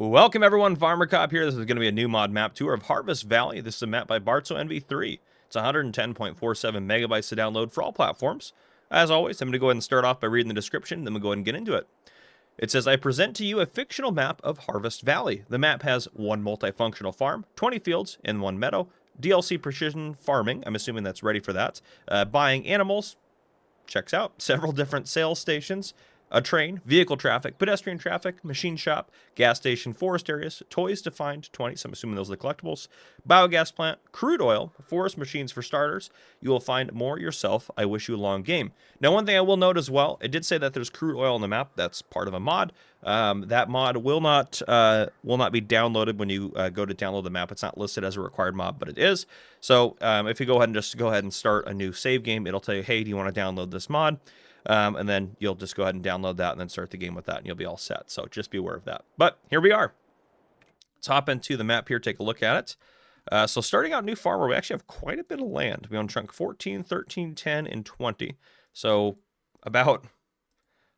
Welcome everyone, Farmer Cop here. This is going to be a new mod map tour of Harvest Valley. This is a map by Bartzo NV3. It's 110.47 megabytes to download for all platforms. As always, I'm going to go ahead and start off by reading the description, then we'll go ahead and get into it. It says, I present to you a fictional map of Harvest Valley. The map has one multifunctional farm, 20 fields, and one meadow, DLC precision farming, I'm assuming that's ready for that, buying animals, checks out, several different sales stations, a train, vehicle traffic, pedestrian traffic, machine shop, gas station, forest areas, toys to find, 20, so I'm assuming those are the collectibles, biogas plant, crude oil, forest machines for starters. You will find more yourself. I wish you a long game. Now, one thing I will note as well, it did say that there's crude oil on the map. That's part of a mod. That mod will not be downloaded when you go to download the map. It's not listed as a required mod, but it is. So if you go ahead and start a new save game, it'll tell you, hey, do you want to download this mod? And then you'll just go ahead and download that and then start the game with that, and you'll be all set. So just be aware of that. But here we are. Let's hop into the map here, take a look at it. So starting out new farmer, we actually have quite a bit of land. We own chunk 14, 13, 10, and 20. So about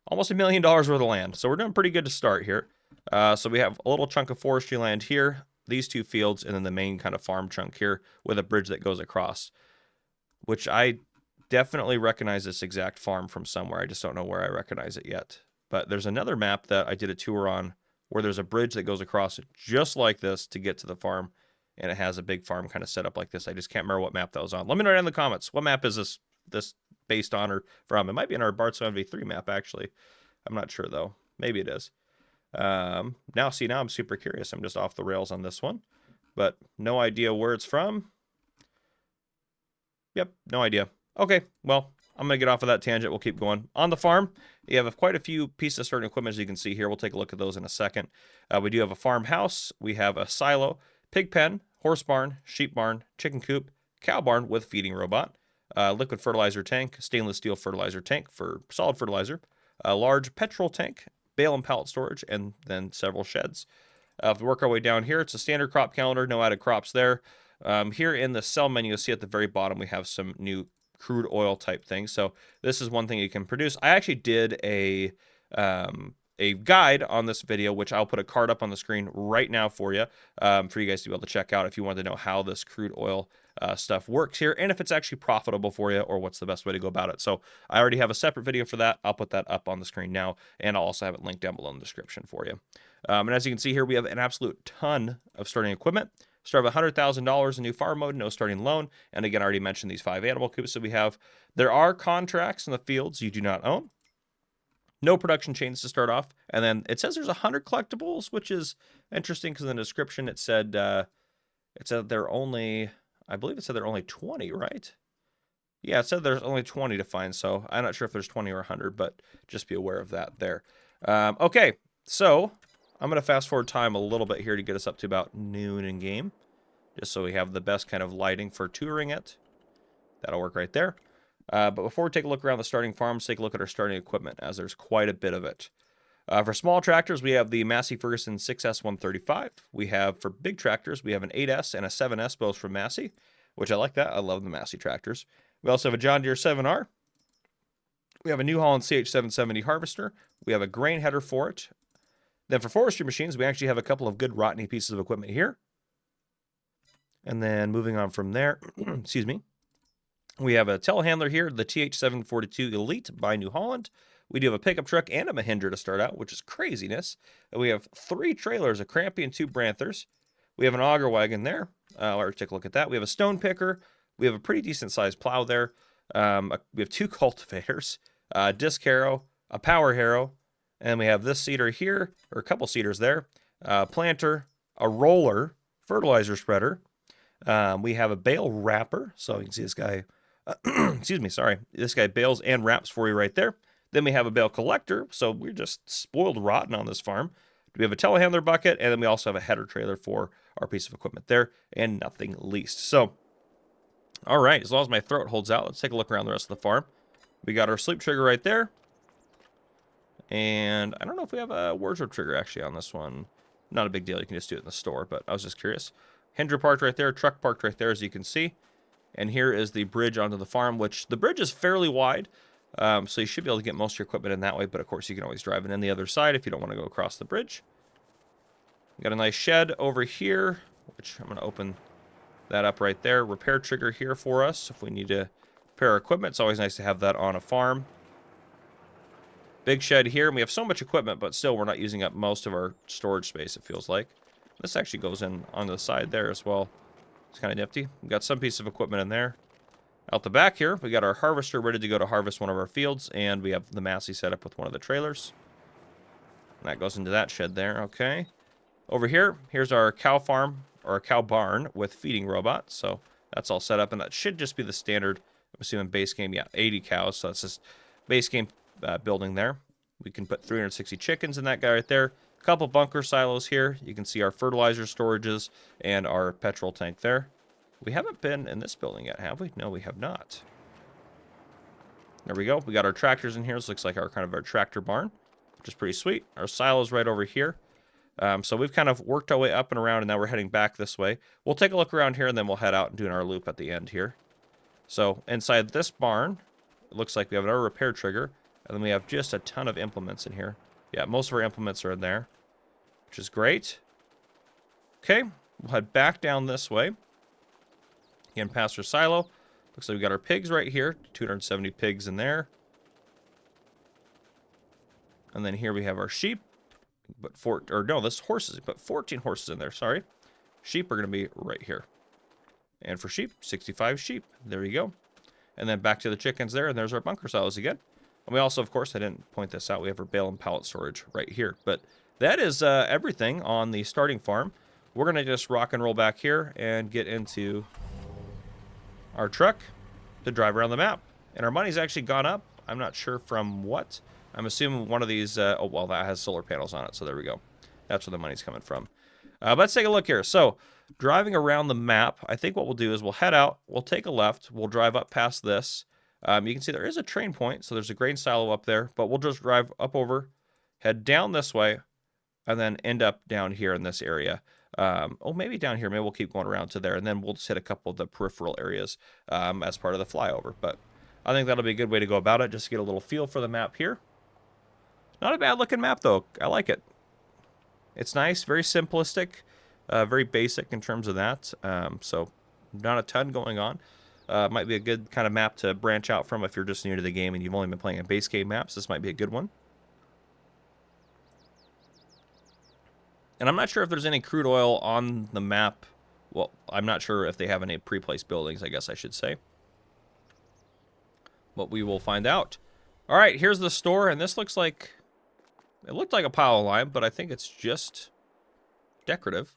almost $1 million worth of land. So we're doing pretty good to start here. So we have a little chunk of forestry land here, these two fields, and then the main kind of farm chunk here with a bridge that goes across, which I definitely recognize this exact farm from somewhere. I just don't know where I recognize it yet. But there's another map that I did a tour on where there's a bridge that goes across it just like this to get to the farm. And it has a big farm kind of set up like this. I just can't remember what map that was on. Let me know down in the comments. What map is this based on or from? It might be in our Bartzo NV3 map, actually. I'm not sure, though. Maybe it is. Now I'm super curious. I'm just off the rails on this one. But no idea where it's from. Yep, no idea. Okay, well, I'm going to get off of that tangent. We'll keep going. On the farm, you have quite a few pieces of certain equipment, as you can see here. We'll take a look at those in a second. We do have a farmhouse. We have a silo, pig pen, horse barn, sheep barn, chicken coop, cow barn with feeding robot, liquid fertilizer tank, stainless steel fertilizer tank for solid fertilizer, a large petrol tank, bale and pallet storage, and then several sheds. If we work our way down here, it's a standard crop calendar, no added crops there. Here in the sell menu, you'll see at the very bottom, we have some new crude oil type things. So this is one thing you can produce. I actually did a guide on this video, which I'll put a card up on the screen right now for you guys to be able to check out if you want to know how this crude oil stuff works here and if it's actually profitable for you or what's the best way to go about it. So I already have a separate video for that. I'll put that up on the screen now, and I'll also have it linked down below in the description for you. And as you can see here, we have an absolute ton of starting equipment. Start with $100,000 in new farm mode, no starting loan. And again, I already mentioned these 5 animal coops that we have. There are contracts in the fields you do not own. No production chains to start off. And then it says there's 100 collectibles, which is interesting because in the description it said they're only, I believe it said they're only 20, right? Yeah, it said there's only 20 to find. So I'm not sure if there's 20 or 100, but just be aware of that there. Okay, so I'm going to fast forward time a little bit here to get us up to about noon in game, just so we have the best kind of lighting for touring it. That'll work right there. But before we take a look around the starting farms, take a look at our starting equipment, as there's quite a bit of it. For small tractors, we have the Massey Ferguson 6S135. We have, for big tractors, we have an 8S and a 7S, both from Massey, which I like that. I love the Massey tractors. We also have a John Deere 7R. We have a New Holland CH770 harvester. We have a grain header for it. Then for forestry machines, we actually have a couple of good Rotney pieces of equipment here. And then moving on from there, excuse me, we have a telehandler here, the TH742 Elite by New Holland. We do have a pickup truck and a Mahindra to start out, which is craziness. And we have 3 trailers, a Crampy and 2 Branthers. We have an auger wagon there. Let's take a look at that. We have a stone picker. We have a pretty decent sized plow there. We have 2 cultivators, a disc harrow, a power harrow, and we have this seeder here, or a couple seeders there, planter, a roller, fertilizer spreader. We have a bale wrapper, so you can see this guy, excuse me, sorry, this guy bales and wraps for you right there. Then we have a bale collector, so we're just spoiled rotten on this farm. We have a telehandler bucket, and then we also have a header trailer for our piece of equipment there, and nothing least. So, all right, as long as my throat holds out, let's take a look around the rest of the farm. We got our sleep trigger right there. And I don't know if we have a wardrobe trigger actually on this one. Not a big deal. You can just do it in the store, but I was just curious. Hendra parked right there, truck parked right there, as you can see. And here is the bridge onto the farm, which the bridge is fairly wide. So you should be able to get most of your equipment in that way, but of course you can always drive it in the other side if you don't want to go across the bridge. We got a nice shed over here, which I'm going to open that up right there. Repair trigger here for us if we need to repair our equipment. It's always nice to have that on a farm. Big shed here, and we have so much equipment, but still we're not using up most of our storage space, it feels like. This actually goes in on the side there as well. It's kind of nifty. We've got some piece of equipment in there. Out the back here, we got our harvester ready to go to harvest one of our fields, and we have the Massey set up with one of the trailers. And that goes into that shed there, okay. Over here, here's our cow farm, or a cow barn with feeding robots. So that's all set up, and that should just be the standard, I'm assuming base game, yeah, 80 cows. So that's just base game building there. We can put 360 chickens in that guy right there. A couple bunker silos here. You can see our fertilizer storages and our petrol tank there. We haven't been in this building yet, have we? No, we have not. There we go. We got our tractors in here. This looks like our kind of our tractor barn, which is pretty sweet. Our silo's right over here. So we've kind of worked our way up and around, and now we're heading back this way. We'll take a look around here, and then we'll head out and do our loop at the end here. So inside this barn, it looks like we have our repair trigger, and then we have just a ton of implements in here. Yeah, most of our implements are in there, which is great. Okay, we'll head back down this way. Again, past our silo. Looks like we got our pigs right here. 270 pigs in there. And then here we have our sheep. But this horses. Put 14 horses in there, sorry. Sheep are going to be right here. And for sheep, 65 sheep. There you go. And then back to the chickens there, and there's our bunker silos again. And we also, of course, I didn't point this out, we have our bale and pallet storage right here. But that is everything on the starting farm. We're going to just rock and roll back here and get into our truck to drive around the map. And our money's actually gone up. I'm not sure from what. I'm assuming one of these, oh, well, that has solar panels on it, so there we go. That's where the money's coming from. Let's take a look here. So, driving around the map, I think what we'll do is we'll head out, we'll take a left, we'll drive up past this. You can see there is a train point, so there's a grain silo up there, but we'll just drive up over, head down this way, and then end up down here in this area. Oh, maybe down here. Maybe we'll keep going around to there, and then we'll just hit a couple of the peripheral areas as part of the flyover. But I think that'll be a good way to go about it, just to get a little feel for the map here. Not a bad looking map, though. I like it. It's nice, very simplistic, very basic in terms of that. So not a ton going on. Might be a good kind of map to branch out from if you're just new to the game and you've only been playing on base game maps. This might be a good one. And I'm not sure if there's any crude oil on the map. Well, I'm not sure if they have any pre-placed buildings, I guess I should say. But we will find out. All right, here's the store, and this looks like... It looked like a pile of lime, but I think it's just decorative.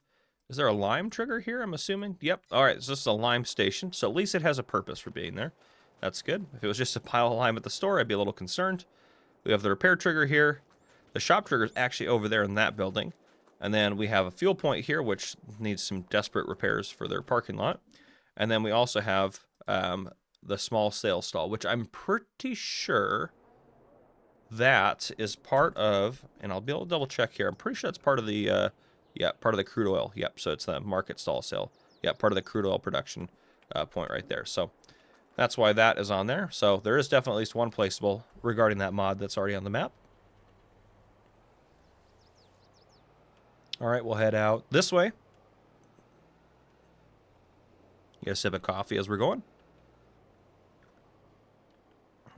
Is there a lime trigger here, I'm assuming? Yep. All right, it's just a lime station, so at least it has a purpose for being there. That's good. If it was just a pile of lime at the store, I'd be a little concerned. We have the repair trigger here. The shop trigger is actually over there in that building. And then we have a fuel point here, which needs some desperate repairs for their parking lot. And then we also have the small sales stall, which I'm pretty sure that is part of, and I'll be able to double check here. I'm pretty sure it's part of the, part of the crude oil. Yep, so it's the market stall sale. Yep, part of the crude oil production point right there. So that's why that is on there. So there is definitely at least one placeable regarding that mod that's already on the map. All right, we'll head out this way. Get a sip of coffee as we're going.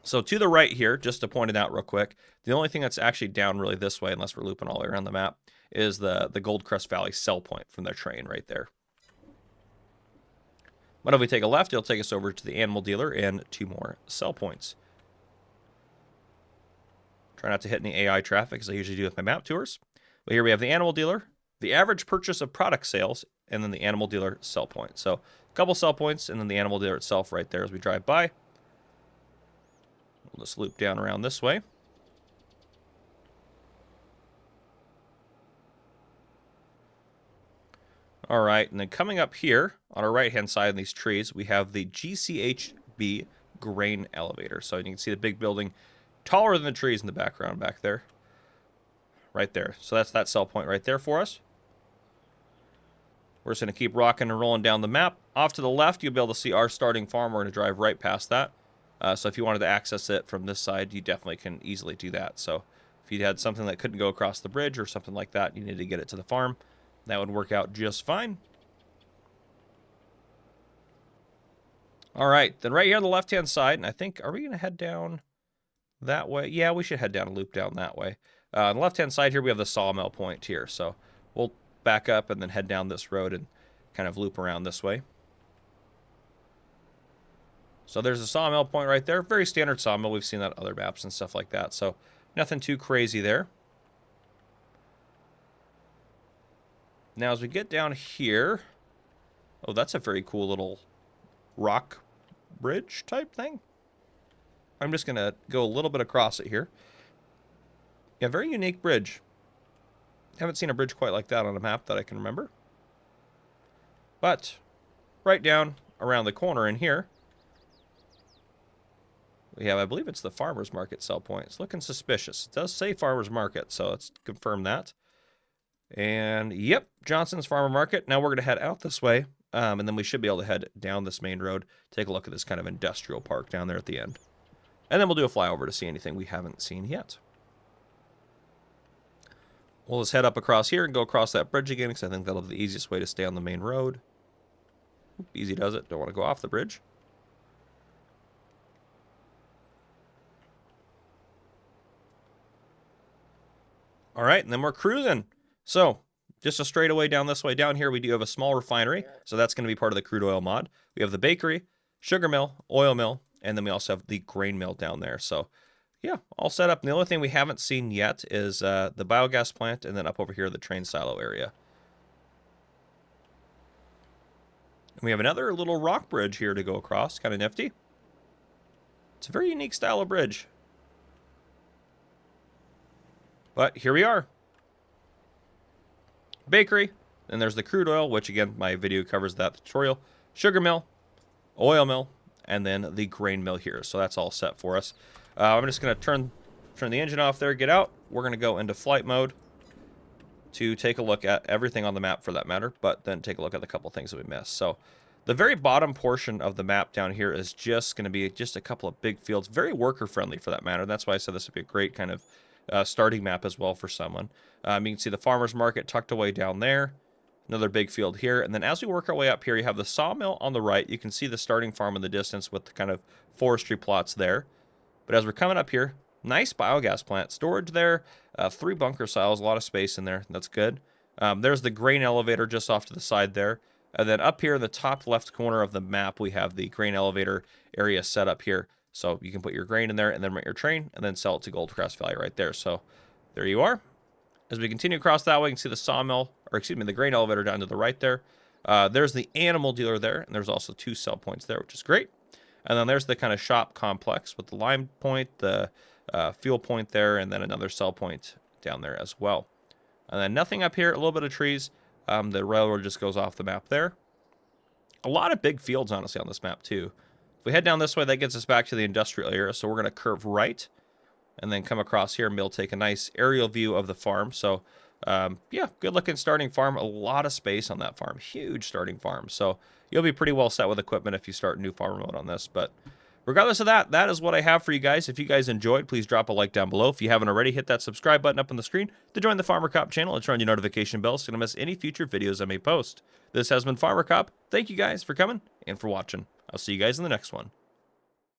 So to the right here, just to point it out real quick, the only thing that's actually down really this way, unless we're looping all the way around the map, is the Gold Crest Valley sell point from their train right there. But if we take a left, it'll take us over to the animal dealer and 2 more sell points. Try not to hit any AI traffic, as I usually do with my map tours. But here we have the animal dealer, the average purchase of product sales, and then the animal dealer sell point. So a couple sell points, and then the animal dealer itself right there as we drive by. We'll just loop down around this way. All right, and then coming up here on our right-hand side in these trees, we have the GCHB grain elevator. So you can see the big building taller than the trees in the background back there. Right there. So that's that sell point right there for us. We're just going to keep rocking and rolling down the map. Off to the left, you'll be able to see our starting farm. We're going to drive right past that. So if you wanted to access it from this side, you definitely can easily do that. So if you had something that couldn't go across the bridge or something like that, you need to get it to the farm, That would work out just fine. All right, then right here on the left-hand side, and I think, are we going to head down that way? Yeah, we should head down and loop down that way. On the left-hand side here, we have the Sawmill point here, so we'll back up and then head down this road and kind of loop around this way. So there's a Sawmill point right there. Very standard Sawmill. We've seen that on other maps and stuff like that, so nothing too crazy there. Now, as we get down here... Oh, that's a very cool little rock bridge type thing. I'm just going to go a little bit across it here. Yeah, very unique bridge. Haven't seen a bridge quite like that on a map that I can remember. But right down around the corner in here, we have, I believe it's the farmer's market sell point. It's looking suspicious. It does say farmer's market, so let's confirm that. And yep, Johnson's Farmer Market. Now we're going to head out this way, and then we should be able to head down this main road, take a look at this kind of industrial park down there at the end. And then we'll do a flyover to see anything we haven't seen yet. We'll just head up across here and go across that bridge again, because I think that'll be the easiest way to stay on the main road. Oop, easy does it. Don't want to go off the bridge. All right, and then we're cruising. So, just a straightaway down this way. Down here, we do have a small refinery, so that's going to be part of the crude oil mod. We have the bakery, sugar mill, oil mill, and then we also have the grain mill down there. So, yeah, all set up. And the only thing we haven't seen yet is the biogas plant, and then up over here, the train silo area. And we have another little rock bridge here to go across. Kind of nifty. It's a very unique style of bridge. But here we are. Bakery, and there's the crude oil, which again, my video covers that tutorial. Sugar mill, oil mill, and then the grain mill here. So that's all set for us. I'm just going to turn the engine off there, get out. We're going to go into flight mode to take a look at everything on the map for that matter, but then take a look at the couple things that we missed. So the very bottom portion of the map down here is just going to be just a couple of big fields, very worker friendly for that matter. That's why I said this would be a great kind of starting map as well for someone. You can see the farmer's market tucked away down there. Another big field here. And then as we work our way up here, you have the sawmill on the right. You can see the starting farm in the distance with the kind of forestry plots there. But as we're coming up here, nice biogas plant. Storage there. 3 bunker silos. A lot of space in there. That's good. There's the grain elevator just off to the side there. And then up here in the top left corner of the map, we have the grain elevator area set up here. So you can put your grain in there and then rent your train and then sell it to Goldcrest Valley right there. So there you are. As we continue across that way, you can see the sawmill, or excuse me, the grain elevator down to the right there. There's the animal dealer there, and there's also 2 sell points there, which is great. And then there's the kind of shop complex with the lime point, the fuel point there, and then another sell point down there as well. And then nothing up here, a little bit of trees. The railroad just goes off the map there. A lot of big fields, honestly, on this map, too. If we head down this way, that gets us back to the industrial area, so we're going to curve right and then come across here and be able to take a nice aerial view of the farm. So, yeah, good-looking starting farm. A lot of space on that farm. Huge starting farm. So you'll be pretty well set with equipment if you start new farmer mode on this. But regardless of that, that is what I have for you guys. If you guys enjoyed, please drop a like down below. If you haven't already, hit that subscribe button up on the screen to join the Farmer Cop channel and turn on your notification bell so you don't miss any future videos I may post. This has been Farmer Cop. Thank you guys for coming and for watching. I'll see you guys in the next one.